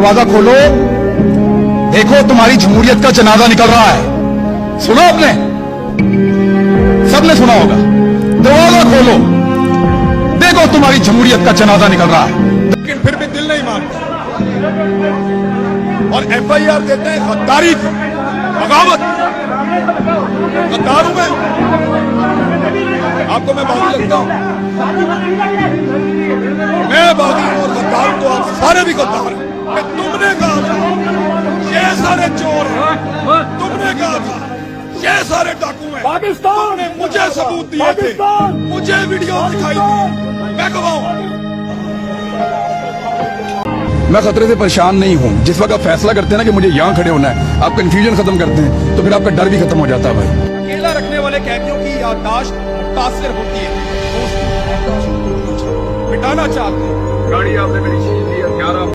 दरवाजा खोलो, देखो तुम्हारी जमहूरियत का जनाजा निकल रहा है। सुना आपने? सबने सुना होगा। दरवाजा खोलो, देखो तुम्हारी जमहूरियत का जनाजा निकल रहा है। लेकिन फिर भी दिल नहीं मानता और FIR देते हैं गद्दारी की, बगावत। गद्दार हूं मैं? आपको मैं बागी लगता हूं? मैं बागी हूं और गद्दार तो आप सारे भी गद्दार हैं। तुमने कहा था ये सारे चोर हैं, तुमने कहा था ये सारे डाकू हैं, तुमने मुझे सबूत दिए थे, मुझे वीडियो दिखाई थी, मैं गवाऊं। मैं खतरे से परेशान नहीं हूं। जिस वक्त आप फैसला करते हैं ना कि मुझे यहां खड़े होना है, आप कंफ्यूजन खत्म करते हैं, तो फिर आपका डर भी खत्म हो जाता है भाई। अकेला रखने वाले कैदियों की याददाश्त मुतासिर होती है। मिटाना चाहते हैं। गाड़ी आपने मेरी छीन ली, हथियार